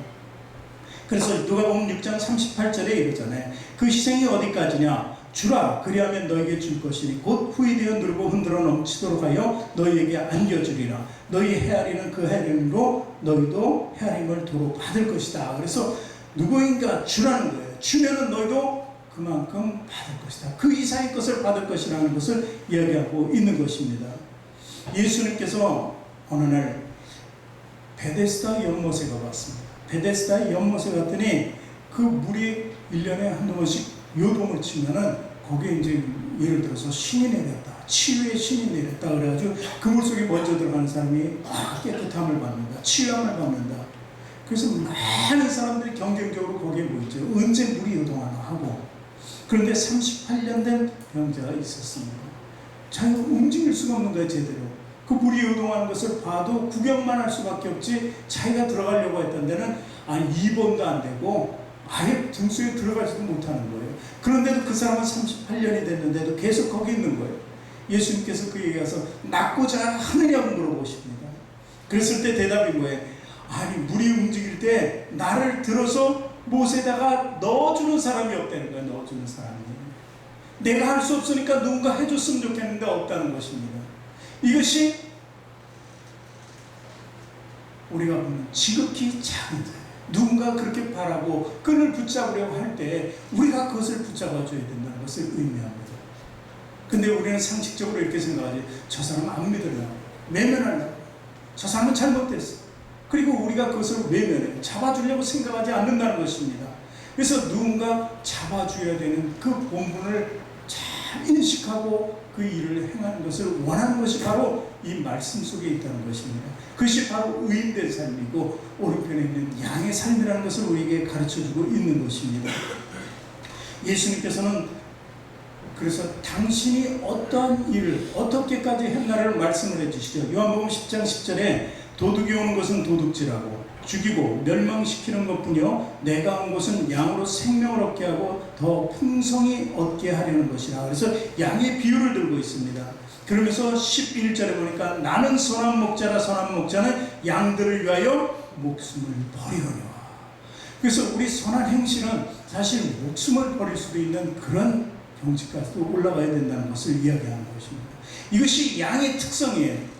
그래서 누가복음 6장 38절에 이러잖아요. 그 희생이 어디까지냐? 주라 그리하면 너에게 줄 것이니 곧 후이되어 누르고 흔들어 넘치도록 하여 너희에게 안겨주리라. 너희 헤아리는 그 헤아림으로 너희도 헤아림을 도로 받을 것이다. 그래서 누구인가 주라는 거예요. 주면은 너희도 그만큼 받을 것이다. 그 이상의 것을 받을 것이라는 것을 이야기하고 있는 것입니다. 예수님께서 어느 날 베데스다 연못에 가봤습니다. 베데스다 연못에 갔더니 그 물이 1년에 한두 번씩 요동을 치면은 거기에 이제 예를 들어서 신이 내렸다. 치유의 신이 내렸다. 그래가지고 그 물속에 먼저 들어가는 사람이 깨끗함을 받는다. 치유함을 받는다. 그래서 많은 사람들이 경쟁적으로 거기에 모였죠. 언제 물이 요동하나 하고. 그런데 38년 된 병자가 있었습니다. 자기가 움직일 수가 없는 거예요, 제대로. 그 물이 요동하는 것을 봐도 구경만 할 수밖에 없지 자기가 들어가려고 했던 데는 2번도 안 되고 아예 등수에 들어가지도 못하는 거예요. 그런데도 그 사람은 38년이 됐는데도 계속 거기 있는 거예요. 예수님께서 그에게 가서 낫고자 하느냐고 물어보십니다. 그랬을 때 대답이 뭐예요? 아니 물이 움직일 때 나를 들어서 못에다가 넣어주는 사람이 없다는 거예요. 넣어주는 사람이. 내가 할 수 없으니까 누군가 해줬으면 좋겠는데 없다는 것입니다. 이것이 우리가 보는 지극히 작은 자예요. 누군가 그렇게 바라고 끈을 붙잡으려고 할 때 우리가 그것을 붙잡아줘야 된다는 것을 의미합니다. 근데 우리는 상식적으로 이렇게 생각하지. 저 사람 안 믿으려고 외면하려고 저 사람은 잘못됐어. 그리고 우리가 그것을 외면해 잡아주려고 생각하지 않는다는 것입니다. 그래서 누군가 잡아줘야 되는 그 본분을 잘 인식하고 그 일을 행하는 것을 원하는 것이 바로 이 말씀 속에 있다는 것입니다. 그것이 바로 의인된 삶이고 오른편에 있는 양의 삶이라는 것을 우리에게 가르쳐주고 있는 것입니다. 예수님께서는 그래서 당신이 어떠한 일을 어떻게까지 했나를 말씀을 해주시죠. 요한복음 10장 10절에 도둑이 오는 것은 도둑질하고 죽이고 멸망시키는 것뿐이요 내가 온 것은 양으로 생명을 얻게 하고 더 풍성히 얻게 하려는 것이라. 그래서 양의 비유를 들고 있습니다. 그러면서 11절에 보니까 나는 선한 목자라. 선한 목자는 양들을 위하여 목숨을 버리려니와. 그래서 우리 선한 행실은 사실 목숨을 버릴 수도 있는 그런 경지까지도 올라가야 된다는 것을 이야기하는 것입니다. 이것이 양의 특성이에요.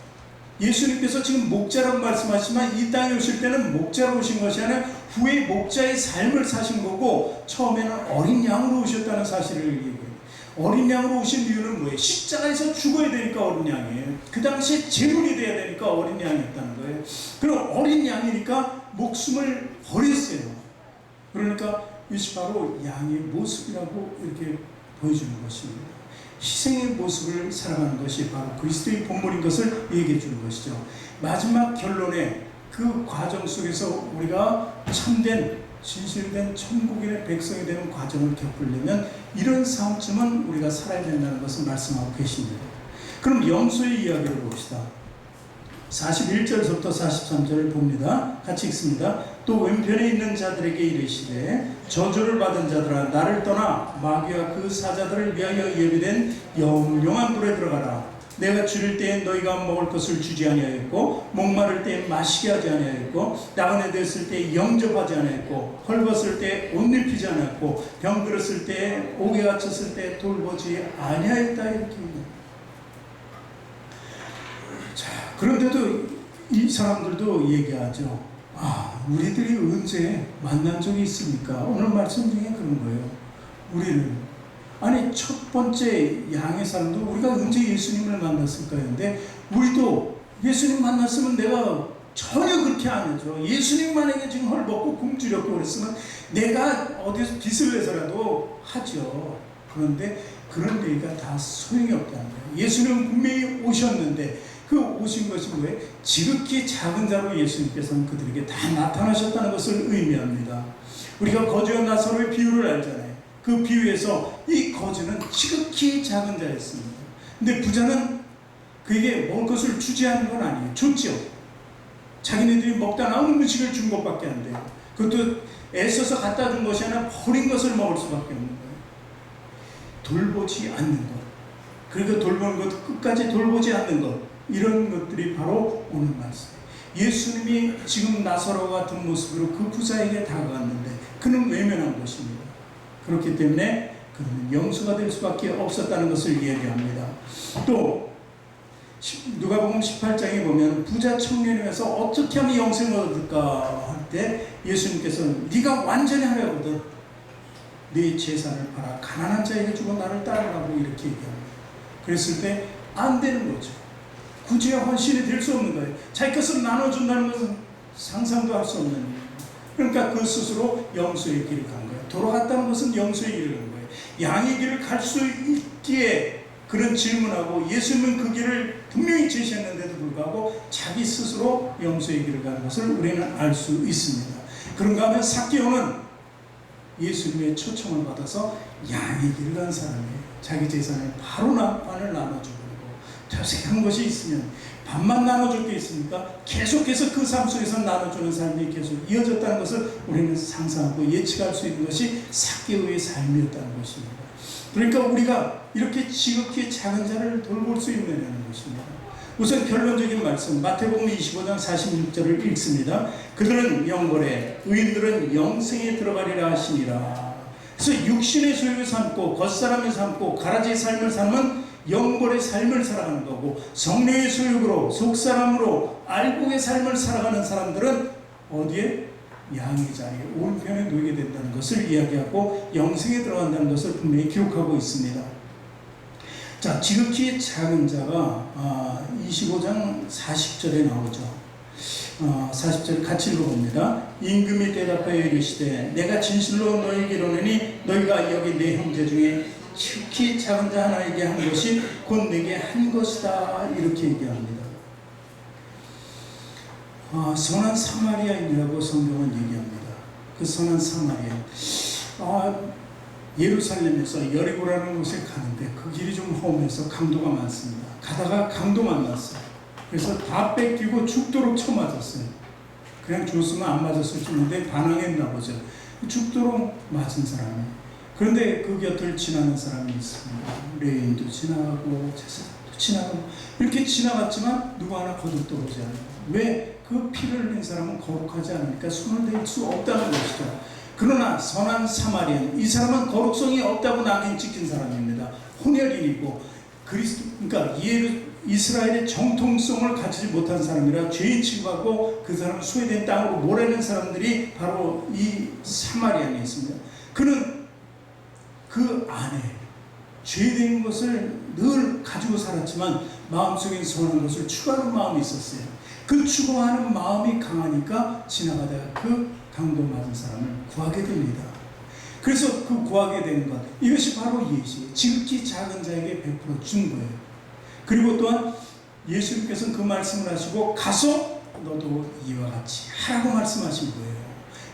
예수님께서 지금 목자라고 말씀하시지만 이 땅에 오실 때는 목자로 오신 것이 아니라 후에 목자의 삶을 사신 거고 처음에는 어린 양으로 오셨다는 사실을 얘기해요. 어린 양으로 오신 이유는 뭐예요? 십자가에서 죽어야 되니까 어린 양이에요. 그 당시에 제물이 돼야 되니까 어린 양이었다는 거예요. 그럼 어린 양이니까 목숨을 버렸어요. 그러니까 이것이 바로 양의 모습이라고 이렇게 보여주는 것입니다. 희생의 모습을 살아가는 것이 바로 그리스도의 본물인 것을 얘기해 주는 것이죠. 마지막 결론에 그 과정 속에서 우리가 참된 진실된 천국인의 백성이 되는 과정을 겪으려면 이런 삶쯤은 우리가 살아야 된다는 것을 말씀하고 계십니다. 그럼 염소의 이야기를 봅시다. 41절부터 43절을 봅니다. 같이 읽습니다. 또 왼편에 있는 자들에게 이르시되 저주를 받은 자들아 나를 떠나 마귀와 그 사자들을 위하여 예비된 영영한 불에 들어가라. 내가 줄일 때에 너희가 먹을 것을 주지 아니하였고 목마를 때에 마시게 하지 아니하였고 나그네 되었을 때에 영접하지 아니하였고 헐벗을 때에 옷 입히지 아니하였고 병들었을 때에 옥에 갇혔을 때에 돌보지 아니하였다 이렇게. 자, 그런데도 이 사람들도 얘기하죠. 우리들이 언제 만난 적이 있습니까? 오늘 말씀 중에 그런 거예요. 우리는 아니 첫 번째 양의 사람도 우리가 언제 예수님을 만났을까요? 근데 우리도 예수님 만났으면 내가 전혀 그렇게 안 하죠. 예수님 만약에 지금 헐벗고 굶주렸고 그랬으면 내가 어디서 빚을 내서라도 하죠. 그런데 그런 얘기가 다 소용이 없다는 거예요. 예수님은 분명히 오셨는데 그 오신 것이 뭐예요? 지극히 작은 자로 예수님께서는 그들에게 다 나타나셨다는 것을 의미합니다. 우리가 거지와 나사로의 비유를 알잖아요. 그 비유에서 이 거지는 지극히 작은 자였습니다. 근데 부자는 그에게 먹을 것을 주지 않은 건 아니에요. 줬죠. 자기네들이 먹다 남은 음식을 준 것밖에 안 돼요. 그것도 애써서 갖다 준 것이 아니라 버린 것을 먹을 수밖에 없는 거예요. 돌보지 않는 것. 그리고 돌보는 것, 끝까지 돌보지 않는 것. 이런 것들이 바로 오늘 말씀이에요. 예수님이 지금 나사로와 같은 모습으로 그 부자에게 다가갔는데 그는 외면한 것입니다. 그렇기 때문에 그는 영수가 될 수밖에 없었다는 것을 얘기합니다. 또 누가복음 18장에 보면 부자 청년이면서 어떻게 하면 영생을 얻을까 할 때 예수님께서 네가 완전히 하려거든 네 재산을 팔아 가난한 자에게 주고 나를 따르라고 이렇게 얘기합니다. 그랬을 때 안 되는 거죠. 구제와 헌신이 될 수 없는 거예요. 자기 것을 나눠준다는 것은 상상도 할 수 없는 일입니다. 그러니까 그 스스로 영수의 길을 간 거예요. 돌아갔다는 것은 영수의 길을 간 거예요. 양의 길을 갈 수 있기에 그런 질문하고 예수님은 그 길을 분명히 제시했는데도 불구하고 자기 스스로 영수의 길을 가는 것을 우리는 알 수 있습니다. 그런가 하면 삭개오는 예수님의 초청을 받아서 양의 길을 간 사람이에요. 자기 재산을 바로 반을 나눠주고 자세한 것이 있으면 반만 나눠줄 게 있습니까? 계속해서 그 삶 속에서 나눠주는 삶이 계속 이어졌다는 것을 우리는 상상하고 예측할 수 있는 것이 삭개오의 삶이었다는 것입니다. 그러니까 우리가 이렇게 지극히 작은 자를 돌볼 수 있느냐는 것입니다. 우선 결론적인 말씀 마태복음 25장 46절을 읽습니다. 그들은 영벌에 의인들은 영생에 들어가리라 하시니라. 그래서 육신의 소유를 삼고 겉사람을 삼고 가라지의 삶을 삶은 영벌의 삶을 살아가는 거고 성령의 소유로 속사람으로 알곡의 삶을 살아가는 사람들은 어디에? 양의 자리에 오른편에 놓이게 된다는 것을 이야기하고 영생에 들어간다는 것을 분명히 기록하고 있습니다. 자, 지극히 작은 자가 25장 40절에 나오죠. 40절 같이 읽어봅니다. 임금이 대답하여 이르시되 내가 진실로 너희에게 이르노니 너희가 여기 내 형제 중에 지극히 작은 자 하나에게 한 것이 곧 내게 한 것이다 이렇게 얘기합니다. 선한 사마리아인이라고 성경은 얘기합니다. 그 선한 사마리아 예루살렘에서 여리고라는 곳에 가는데 그 길이 좀 험해서 강도가 많습니다. 가다가 강도 만났어요. 그래서 다 뺏기고 죽도록 쳐맞았어요. 그냥 줬으면 안 맞았을 줄인데 반항했나 보죠. 죽도록 맞은 사람이. 그런데 그 곁을 지나는 사람이 있습니다. 레인도 지나가고 제사장도 지나가고 이렇게 지나갔지만 누구 하나 거듭떠오지 않아요. 왜? 그 피를 흘린 사람은 거룩하지 않으니까 손을 댈 수 없다는 것이죠. 그러나 선한 사마리안, 이 사람은 거룩성이 없다고 낙인 찍힌 사람입니다. 혼혈인이고 그러니까 이스라엘의 정통성을 가지지 못한 사람이라 죄인 취급하고 그 사람은 소외된 땅으로 몰아내는 사람들이 바로 이 사마리안이 있습니다. 그는 그 안에 죄된 것을 늘 가지고 살았지만 마음속에 선한 것을 추구하는 마음이 있었어요. 그 추구하는 마음이 강하니까 지나가다가 그 강도 맞은 사람을 구하게 됩니다. 그래서 그 구하게 되는 것, 이것이 바로 예시, 지극히 작은 자에게 베풀어 준 거예요. 그리고 또한 예수님께서는 그 말씀을 하시고 가서 너도 이와 같이 하라고 말씀하신 거예요.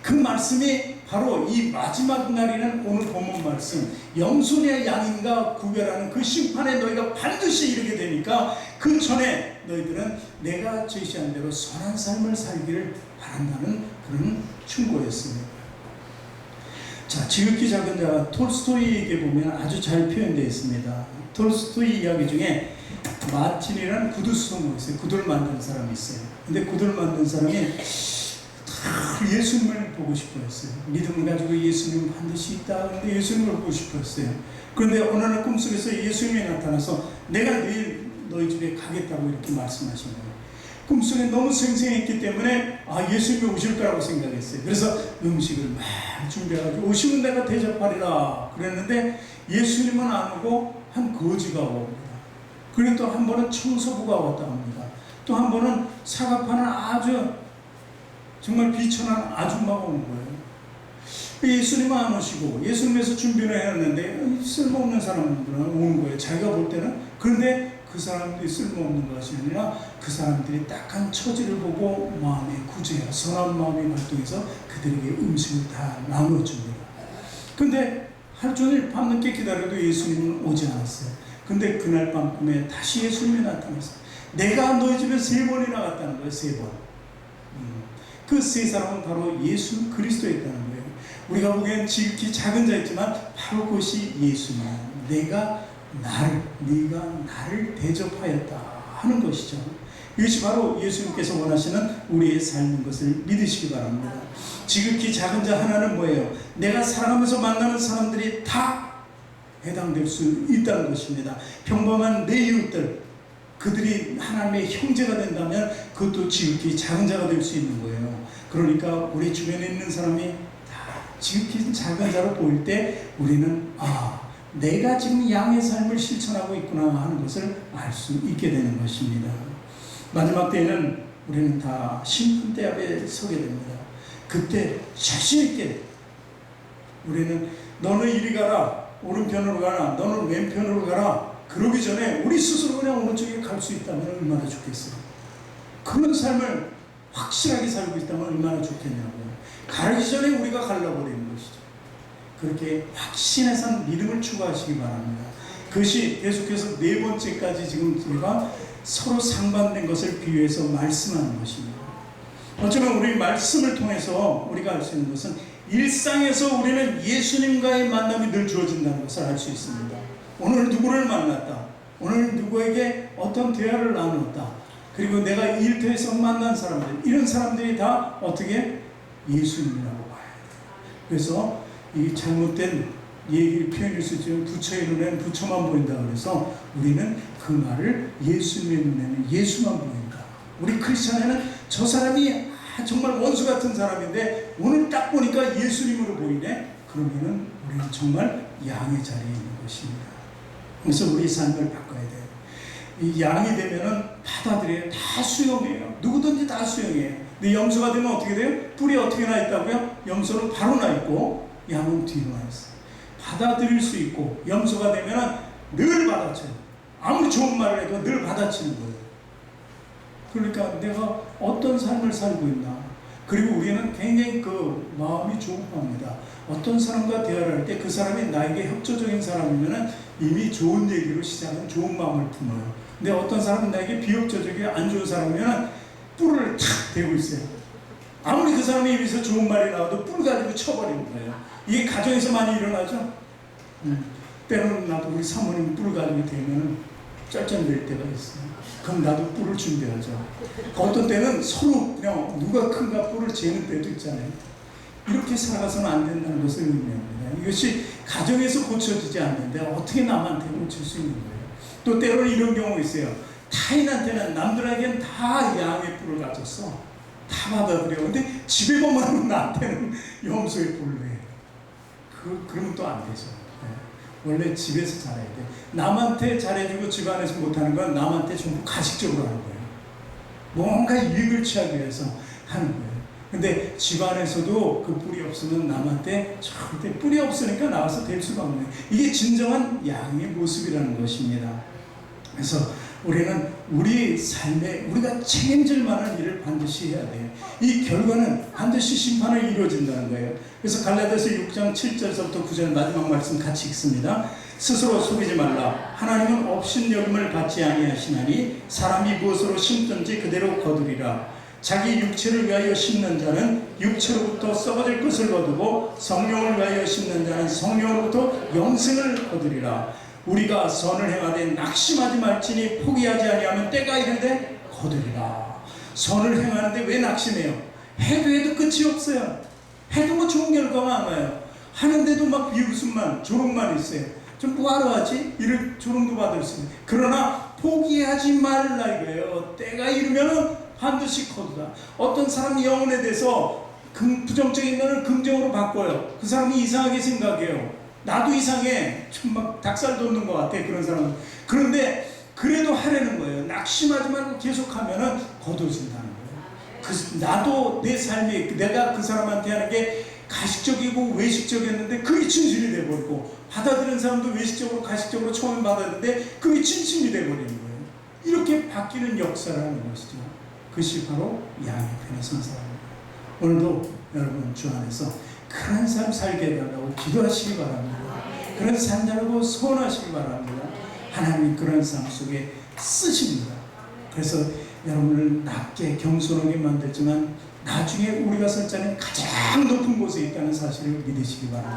그 말씀이 바로 이 마지막 날이라는 오늘 본문 말씀, 영순의 양인가 구별하는 그 심판에 너희가 반드시 이르게 되니까 그 전에 너희들은 내가 제시한 대로 선한 삶을 살기를 바란다는 그런 충고였습니다. 자, 지극히 작은 자가 톨스토이에게 보면 아주 잘 표현되어 있습니다. 톨스토이 이야기 중에 마틴이라는 구두 수송모가 있어요. 구두를 만드는 사람이 있어요. 근데 구두를 만든 사람이 다 예수님을 보고 싶어 했어요. 믿음을 가지고 예수님 반드시 있다. 근데 예수님을 보고 싶어 했어요. 그런데 어느 날 꿈속에서 예수님이 나타나서 내가 내일 너희 집에 가겠다고 이렇게 말씀하신 거예요. 꿈속에 너무 생생했기 때문에 예수님이 오실 거라고 생각했어요. 그래서 음식을 막 준비해가지고 오시면 내가 대접하리라 그랬는데 예수님은 안 오고 한 거지가 옵니다. 그리고 또 한 번은 청소부가 왔다 합니다. 또 한 번은 사과 파는 아주 정말 비천한 아줌마가 온 거예요. 예수님은 안 오시고 예수님에서 준비를 해놨는데 쓸모없는 사람들은 오는 거예요. 자기가 볼 때는. 그런데 그 사람들이 쓸모없는 것이 아니라 그 사람들이 딱한 처지를 보고 마음의 구제와 선한 마음이 발동해서 그들에게 음식을 다 나눠줍니다. 근데 하루 종일 밤늦게 기다려도 예수님은 오지 않았어요. 근데 그날 밤 꿈에 다시 예수님이 나타났어요. 내가 너희 집에 3번이나 갔다는 거예요. 3번. 그 3사람은 바로 예수 그리스도였다는 거예요. 우리가 보기엔 지극히 작은 자였지만 바로 그것이 예수냐. 네가 나를 대접하였다 하는 것이죠. 이것이 바로 예수님께서 원하시는 우리의 삶인 것을 믿으시기 바랍니다. 지극히 작은 자 하나는 뭐예요? 내가 살아가면서 만나는 사람들이 다 해당될 수 있다는 것입니다. 평범한 내 이웃들, 그들이 하나님의 형제가 된다면 그것도 지극히 작은 자가 될 수 있는 거예요. 그러니까 우리 주변에 있는 사람이 다 지극히 작은 자로 보일 때 우리는 내가 지금 양의 삶을 실천하고 있구나 하는 것을 알 수 있게 되는 것입니다. 마지막 때에는 우리는 다 심판대 앞에 서게 됩니다. 그때 자신 있게 우리는 너는 이리 가라, 오른편으로 가라, 너는 왼편으로 가라, 그러기 전에 우리 스스로 그냥 오른쪽에 갈 수 있다면 얼마나 좋겠어요. 그런 삶을 확실하게 살고 있다면 얼마나 좋겠냐고요. 가기 전에 우리가 갈라버리는 것이죠. 그렇게 확신에 산 믿음을 추구하시기 바랍니다. 그것이 계속해서 4번째까지 지금 제가 서로 상반된 것을 비유해서 말씀하는 것입니다. 어쩌면 우리 말씀을 통해서 우리가 알 수 있는 것은 일상에서 우리는 예수님과의 만남이 늘 주어진다는 것을 알 수 있습니다. 오늘 누구를 만났다. 오늘 누구에게 어떤 대화를 나눴다. 그리고 내가 일터에서 만난 사람들, 이런 사람들이 다 어떻게 예수님이라고 봐야 돼요. 그래서 이 잘못된 얘기 표현일 수 있지만 부처의 눈에는 부처만 보인다 그래서 우리는 그 말을 예수님의 눈에는 예수만 보인다. 우리 크리스찬에는 저 사람이 정말 원수 같은 사람인데 오늘 딱 보니까 예수님으로 보이네. 그러면은 우리는 정말 양의 자리에 있는 것입니다. 그래서 우리 삶을 바꿔야 돼요. 이 양이 되면은 받아들여요. 다 수용해요. 누구든지 다 수용해요. 근데 염소가 되면 어떻게 돼요? 뿔이 어떻게 나 있다고요? 염소는 바로 나 있고 양은 뒤로 나 있어요. 받아들일 수 있고 염소가 되면은 늘 받아쳐요. 아무리 좋은 말을 해도 늘 받아치는 거예요. 그러니까 내가 어떤 삶을 살고 있나. 그리고 우리는 굉장히 그 마음이 조급합니다. 어떤 사람과 대화를 할 때 그 사람이 나에게 협조적인 사람이면 이미 좋은 얘기로 시작은 좋은 마음을 품어요. 근데 어떤 사람은 나에게 비협조적이고 안 좋은 사람이면 뿔을 탁 대고 있어요. 아무리 그 사람의 입에서 좋은 말이 나와도 뿔 가지고 쳐버리는 거예요. 이게 가정에서 많이 일어나죠? 때로는 나도 우리 사모님 뿔 가지고 대면 쩔쩔댈 때가 있어요. 그럼 나도 뿔을 준비하죠. 어떤 때는 서로 그냥 누가 큰가 뿔을 재는 때도 있잖아요. 이렇게 살아가서는 안 된다는 것을 의미합니다. 이것이 가정에서 고쳐지지 않는데 어떻게 남한테 고칠 수 있는 거예요. 또 때로는 이런 경우가 있어요. 타인한테는 남들에게는 다 양의 뿔을 가졌어. 다 받아들여. 근데 집에 보면 나한테는 염소의 뿔로 해. 그러면 또 안 되죠. 원래 집에서 잘해야 돼. 남한테 잘해주고 집안에서 못하는 건 남한테 전부 가식적으로 하는 거예요. 뭔가 이익을 취하기 위해서 하는 거예요. 근데 집안에서도 그 뿔이 없으면 남한테 절대 뿔이 없으니까 나와서 될 수가 없는 거예요. 이게 진정한 양의 모습이라는 것입니다. 그래서 우리는 우리 삶에 우리가 책임질 만한 일을 반드시 해야 돼요. 이 결과는 반드시 심판을 이루어진다는 거예요. 그래서 갈라디아서 6장 7절부터 9절 마지막 말씀 같이 읽습니다. 스스로 속이지 말라. 하나님은 업신여김을 받지 아니하시나니 사람이 무엇으로 심든지 그대로 거두리라. 자기 육체를 위하여 심는 자는 육체로부터 썩어질 것을 거두고 성령을 위하여 심는 자는 성령으로부터 영생을 거두리라. 우리가 선을 행하되 낙심하지 말지니 포기하지 아니하면 때가 이르되 거두리라. 선을 행하는데 왜 낙심해요? 해도 끝이 없어요. 해도 뭐 좋은 결과가 안 와요. 하는데도 막 비웃음만 조롱만 있어요. 좀 뭐하러 하지? 이런 조롱도 받을 수 있어요. 그러나 포기하지 말라 이거예요. 때가 이르면은 반드시 거두다. 어떤 사람이 영혼에 대해서 부정적인 면을 긍정으로 바꿔요. 그 사람이 이상하게 생각해요. 나도 이상해. 좀 막 닭살 돋는 것 같아, 그런 사람은. 그런데 그래도 하려는 거예요. 낙심하지 말고 계속하면은 거둬진다는 거예요. 나도 내 삶이, 내가 그 사람한테 하는 게 가식적이고 외식적이었는데 그게 진심이 돼버리고, 받아들인 사람도 외식적으로 가식적으로 처음에 받았는데 그게 진심이 돼버리는 거예요. 이렇게 바뀌는 역사라는 것이죠. 그것이 바로 양의 편에 선 사람입니다. 오늘도 여러분 주 안에서 그런 삶 살게 해달라고 기도하시기 바랍니다. 그런 삶 달라고 소원하시기 바랍니다. 하나님이 그런 삶 속에 쓰십니다. 그래서 여러분을 낮게 겸손하게 만들지만 나중에 우리가 설 자리는 가장 높은 곳에 있다는 사실을 믿으시기 바랍니다.